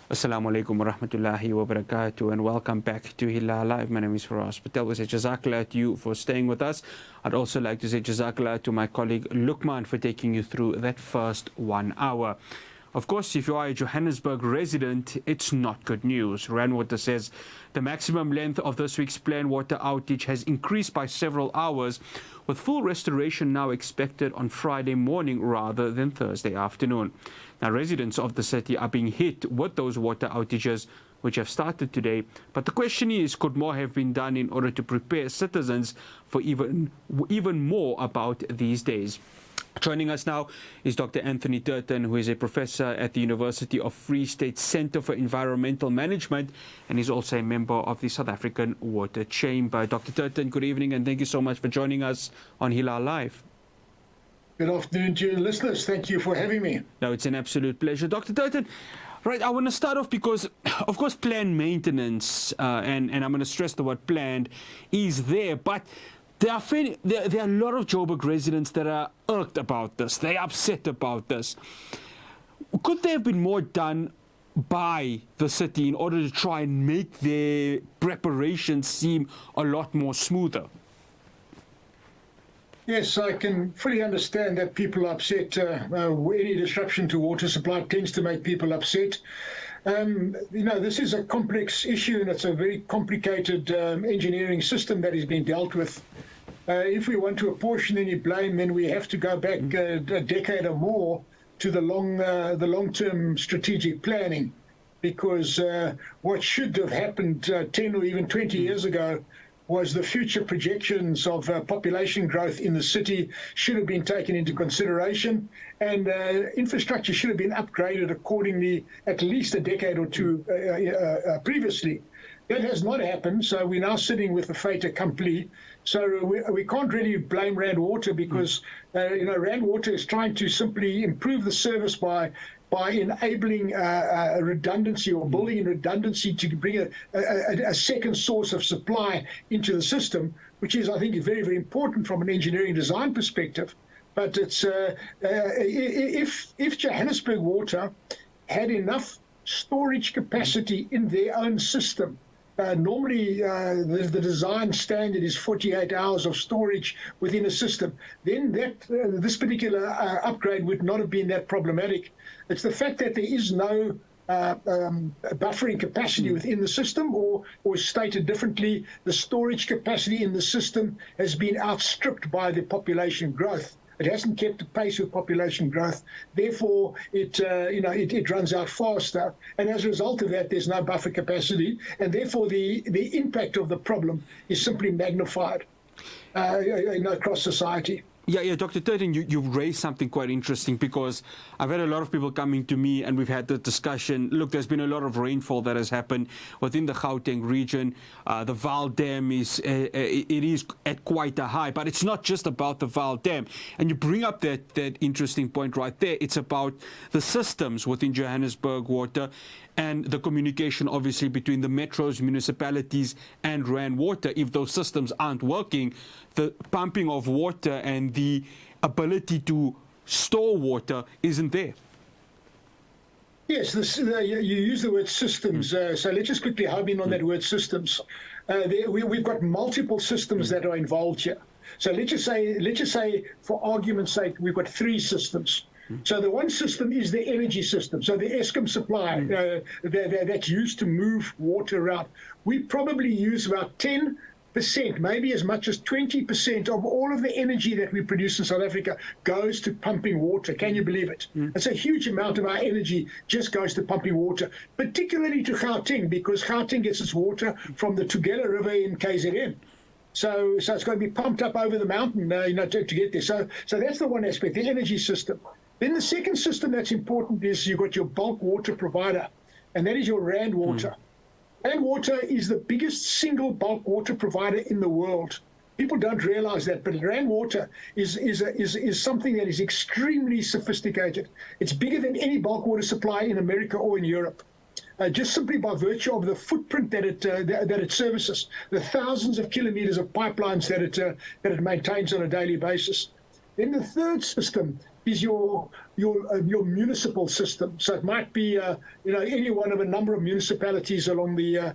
Assalamu alaikum wa rahmatullahi wa barakatuh, and welcome back to Hilaal Live. My name is Fahraaz Patel. We say Jazakallah to you for staying with us. I'd also like to say Jazakallah to my colleague Luqman for taking you through that first 1 hour. Of course, if you are a Johannesburg resident, it's not good news. Randwater says the maximum length of this week's planned water outage has increased by several hours, with full restoration now expected on Friday morning rather than Thursday afternoon. Now, residents of the city are being hit with those water outages, which have started today. But the question is, could more have been done in order to prepare citizens for even more about these days? Joining us now is Dr. Anthony Turton, who is a professor at the University of Free State Centre for Environmental Management, and is also a member of the South African Water Chamber. Dr. Turton, good evening, and thank you so much for joining us on Hilaal Live. Good afternoon to your listeners. Thank you for having me. No, it's an absolute pleasure. Dr. Turton, right, I want to start off because, of course, planned maintenance, and I'm going to stress the word planned, is there, but there are a lot of Joburg residents that are irked about this. They're upset about this. Could there have been more done by the city in order to try and make their preparations seem a lot more smoother? Yes, I can fully understand that people are upset. Any disruption to water supply tends to make people upset. This is a complex issue, and it's a very complicated engineering system that is being dealt with. If we want to apportion any blame, then we have to go back a decade or more to the long-term strategic planning, because what should have happened 10 or even 20 years ago was the future projections of population growth in the city should have been taken into consideration, and infrastructure should have been upgraded accordingly at least a decade or two previously. That has not happened, so we're now sitting with the fait accompli. So we can't really blame Randwater, because Randwater is trying to simply improve the service by enabling redundancy, or building in redundancy to bring a second source of supply into the system, which is, I think, very, very important from an engineering design perspective. But it's if Johannesburg Water had enough storage capacity in their own system, normally the design standard is 48 hours of storage within a system, then this particular upgrade would not have been that problematic. It's the fact that there is no buffering capacity within the system, or stated differently, the storage capacity in the system has been outstripped by the population growth. It hasn't kept the pace with population growth. Therefore, it runs out faster. And as a result of that, there's no buffer capacity. And therefore, the impact of the problem is simply magnified across society. Yeah, Dr. Turton, you've raised something quite interesting, because I've had a lot of people coming to me, and we've had the discussion. Look, there's been a lot of rainfall that has happened within the Gauteng region. The Vaal Dam is at quite a high, but it's not just about the Vaal Dam. And you bring up that interesting point right there. It's about the systems within Johannesburg Water and the communication, obviously, between the metros, municipalities, and Randwater. If those systems aren't working, the pumping of water and the ability to store water isn't there. Yes, you use the word systems. So let's just quickly home in on that word systems. We've got multiple systems that are involved here. So let's just say, for argument's sake, we've got three systems. So the one system is the energy system, so the Eskom supply that's used to move water around. We probably use about 10%, maybe as much as 20% of all of the energy that we produce in South Africa goes to pumping water. Can you believe it? It's a huge amount of our energy just goes to pumping water, particularly to Gauteng, because Gauteng gets its water from the Tugela River in KZN. So it's going to be pumped up over the mountain to get there. So that's the one aspect, the energy system. Then the second system that's important is you've got your bulk water provider, and that is your Randwater. Randwater is the biggest single bulk water provider in the world. People don't realize that, but Randwater is something that is extremely sophisticated. It's bigger than any bulk water supply in America or in Europe. Just simply by virtue of the footprint that it services, the thousands of kilometers of pipelines that it maintains on a daily basis. Then the third system is your municipal system. So it might be any one of a number of municipalities along the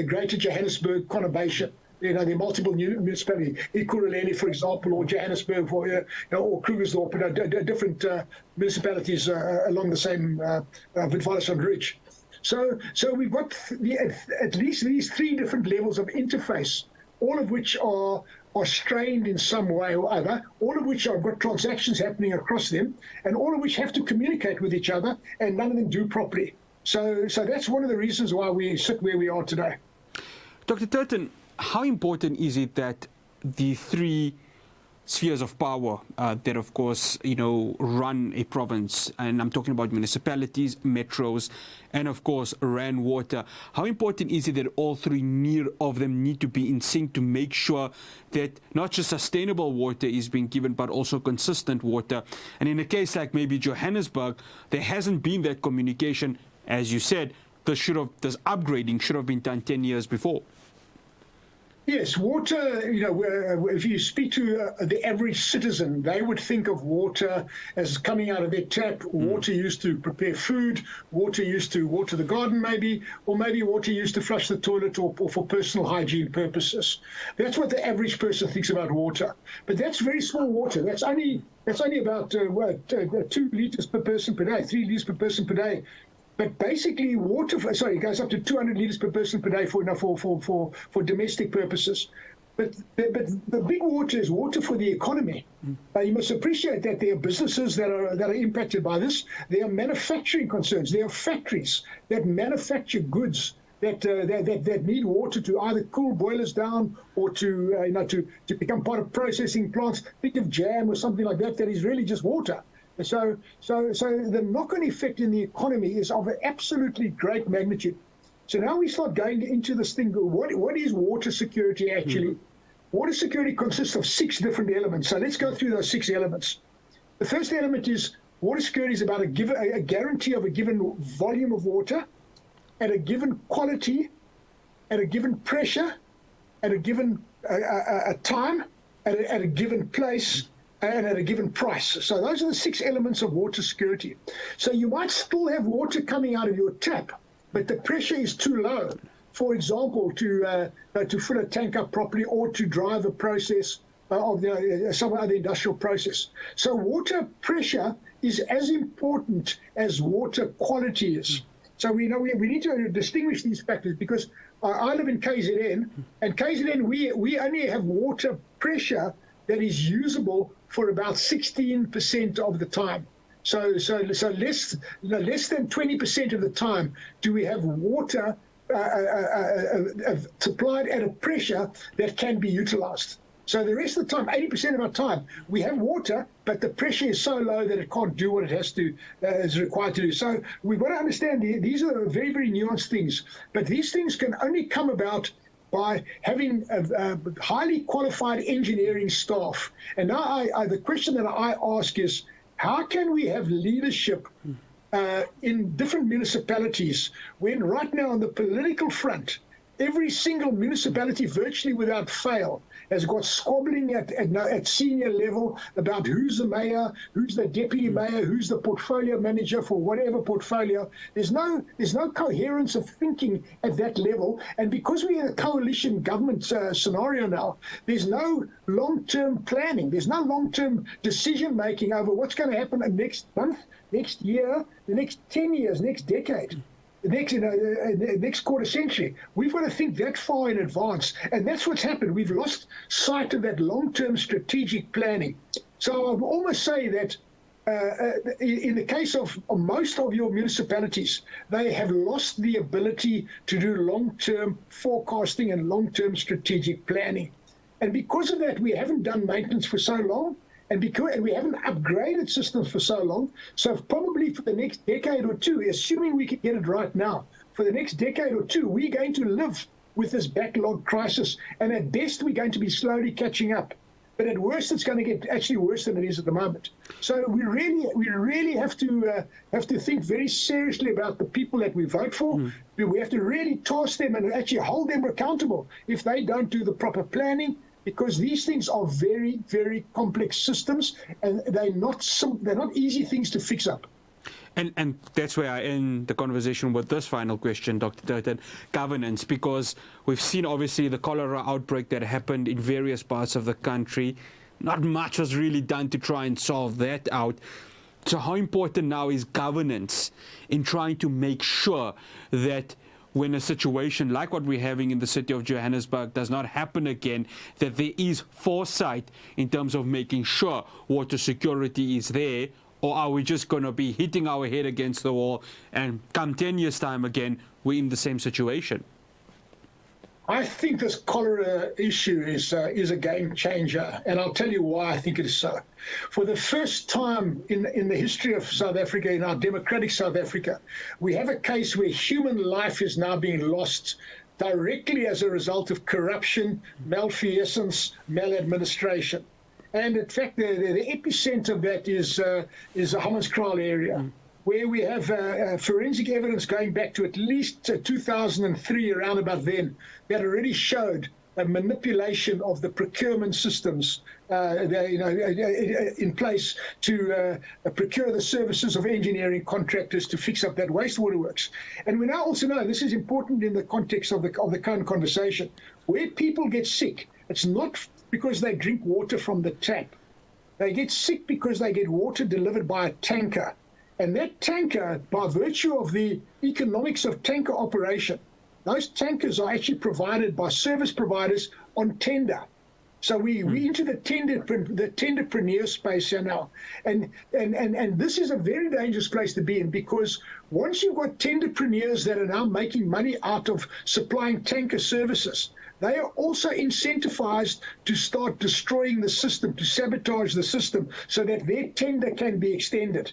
Greater Johannesburg conurbation. There are multiple municipalities, Ekurhuleni, for example, or Johannesburg, or Krugersdorp, different municipalities along the same Witwatersrand Ridge. So we've got at least these three different levels of interface, all of which are strained in some way or other, all of which have got transactions happening across them, and all of which have to communicate with each other, and none of them do properly. So that's one of the reasons why we sit where we are today. Dr. Turton, how important is it that the three spheres of power that, of course, run a province, and I'm talking about municipalities, metros, and, of course, Rand Water, how important is it that all three of them need to be in sync to make sure that not just sustainable water is being given, but also consistent water? And in a case like maybe Johannesburg, there hasn't been that communication. As you said, this upgrading should have been done 10 years before. Yes, water, if you speak to the average citizen, they would think of water as coming out of their tap, water used to prepare food, water used to water the garden maybe, or maybe water used to flush the toilet or for personal hygiene purposes. That's what the average person thinks about water. But that's very small water. That's only about 2 liters per person per day, 3 liters per person per day. But basically, water, it goes up to 200 liters per person per day for domestic purposes. But the big water is water for the economy. You must appreciate that there are businesses that are impacted by this. There are manufacturing concerns. There are factories that manufacture goods that need water to either cool boilers down or to become part of processing plants. Think of jam or something like that is really just water. So the knock-on effect in the economy is of an absolutely great magnitude. So now we start going into this thing. What is water security actually? Water security consists of 6 different elements. So let's go through those 6 elements. The first element is water security is about a guarantee of a given volume of water at a given quality, at a given pressure, at a given time, at a given place, and at a given price. So those are the 6 elements of water security. So you might still have water coming out of your tap, but the pressure is too low, for example, to fill a tank up properly or to drive a process of some other industrial process. So water pressure is as important as water quality is. So we need to distinguish these factors, because I live in KZN, and KZN, we only have water pressure that is usable for about 16% of the time. So less than 20% of the time do we have water supplied at a pressure that can be utilized. So the rest of the time, 80% of our time, we have water, but the pressure is so low that it can't do what it has to is required to do. So we've got to understand these are very, very nuanced things, but these things can only come about by having a highly qualified engineering staff. And now the question that I ask is, how can we have leadership in different municipalities when right now on the political front, every single municipality virtually without fail has got squabbling at senior level about who's the mayor, who's the deputy mayor, who's the portfolio manager for whatever portfolio. There's no coherence of thinking at that level. And because we're in a coalition government scenario now, there's no long-term planning. There's no long-term decision-making over what's going to happen next month, next year, the next 10 years, next decade. The next quarter century. We've got to think that far in advance, and that's what's happened. We've lost sight of that long-term strategic planning. So I would almost say that in the case of most of your municipalities, they have lost the ability to do long-term forecasting and long-term strategic planning. And because of that, we haven't done maintenance for so long, and we haven't upgraded systems for so long. So probably for the next decade or two, assuming we can get it right now, for the next decade or two, we're going to live with this backlog crisis. And at best, we're going to be slowly catching up. But at worst, it's going to get actually worse than it is at the moment. So we really have to think very seriously about the people that we vote for. We have to really task them and actually hold them accountable if they don't do the proper planning, because these things are very, very complex systems, and they're not easy things to fix up. And that's where I end the conversation with this final question, Dr. Turton, governance, because we've seen obviously the cholera outbreak that happened in various parts of the country. Not much was really done to try and solve that out. So how important now is governance in trying to make sure that when a situation like what we're having in the city of Johannesburg does not happen again, that there is foresight in terms of making sure water security is there? Or are we just going to be hitting our head against the wall and come 10 years' time again, we're in the same situation? I think this cholera issue is a game changer, and I'll tell you why I think it is so. For the first time in the history of South Africa, in our democratic South Africa, we have a case where human life is now being lost directly as a result of corruption, malfeasance, maladministration. And in fact, the epicenter of that is the Hammanskraal area, where we have forensic evidence going back to at least 2003, around about then, that already showed a manipulation of the procurement systems in place to procure the services of engineering contractors to fix up that wastewater works. And we now also know, this is important in the context of the current conversation, where people get sick, it's not because they drink water from the tap. They get sick because they get water delivered by a tanker. And that tanker, by virtue of the economics of tanker operation, those tankers are actually provided by service providers on tender. So we're into the tenderpreneur space here now. And this is a very dangerous place to be in, because once you've got tenderpreneurs that are now making money out of supplying tanker services, they are also incentivized to start destroying the system, to sabotage the system, so that their tender can be extended.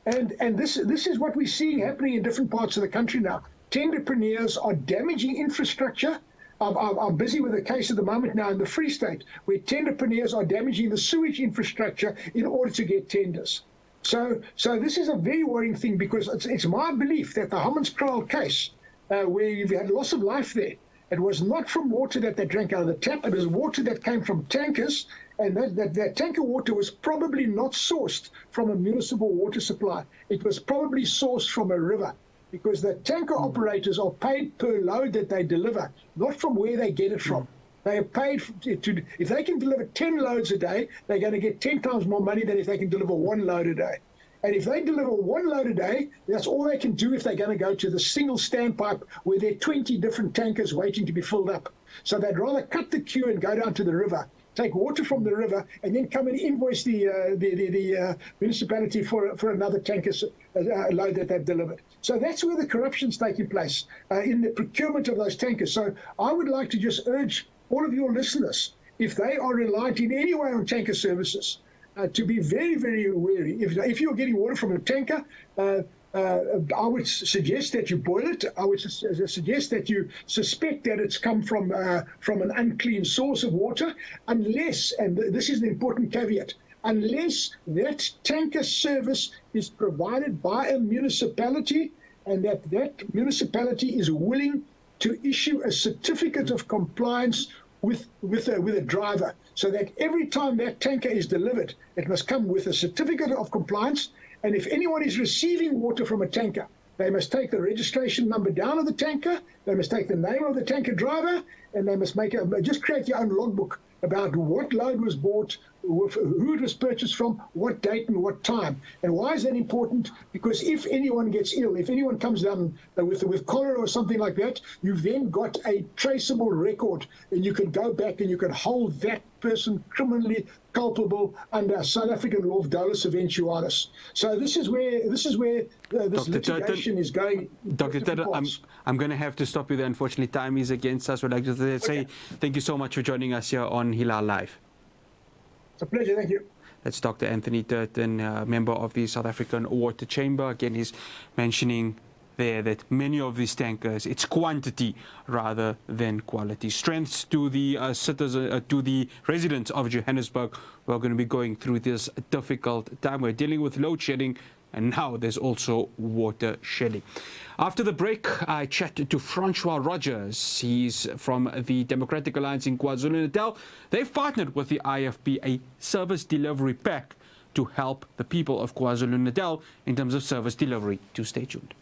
And this is what we're seeing happening in different parts of the country now. Tenderpreneurs are damaging infrastructure. I'm busy with a case at the moment now in the Free State, where tenderpreneurs are damaging the sewage infrastructure in order to get tenders. So this is a very worrying thing, because it's my belief that the Hammanskraal case, where you've had loss of life there, it was not from water that they drank out of the tap. It was water that came from tankers, and that tanker water was probably not sourced from a municipal water supply. It was probably sourced from a river, because the tanker operators are paid per load that they deliver, not from where they get it from. They are paid if they can deliver 10 loads a day, they're going to get 10 times more money than if they can deliver 1 load a day. And if they deliver 1 load a day, that's all they can do if they're going to go to the single standpipe where there are 20 different tankers waiting to be filled up. So they'd rather cut the queue and go down to the river, take water from the river, and then come and invoice the municipality for another tanker load that they've delivered. So that's where the corruption's taking place, in the procurement of those tankers. So I would like to just urge all of your listeners, if they are reliant in any way on tanker services, to be very, very wary. If you're getting water from a tanker, I would suggest that you boil it. I would suggest that you suspect that it's come from an unclean source of water, unless, and this is an important caveat, unless that tanker service is provided by a municipality, and that municipality is willing to issue a certificate of compliance with a driver, so that every time that tanker is delivered, it must come with a certificate of compliance. And if anyone is receiving water from a tanker, they must take the registration number down of the tanker, they must take the name of the tanker driver, and they must just create their own logbook about what load was bought, who it was purchased from, what date and what time. And why is that important? Because if anyone gets ill, if anyone comes down with cholera or something like that, you've then got a traceable record, and you can go back and you can hold that person criminally culpable under South African law of dolus eventualis. So this is where this litigation is going. Dr. Turton, I'm going to have to stop you there. Unfortunately, time is against us. We'd like to say thank you so much for joining us here on Hilaal Live. It's a pleasure. Thank you. That's Dr. Anthony Turton, member of the South African Water Chamber. Again, he's mentioning there that many of these tankers, it's quantity rather than quality. Strengths to the to the residents of Johannesburg who are going to be going through this difficult time. We're dealing with load shedding. and now there's also water shedding. After the break, I chatted to Francois Rogers. He's from the Democratic Alliance in KwaZulu-Natal. They've partnered with the IFP, a service delivery pack, to help the people of KwaZulu-Natal in terms of service delivery. Do stay tuned.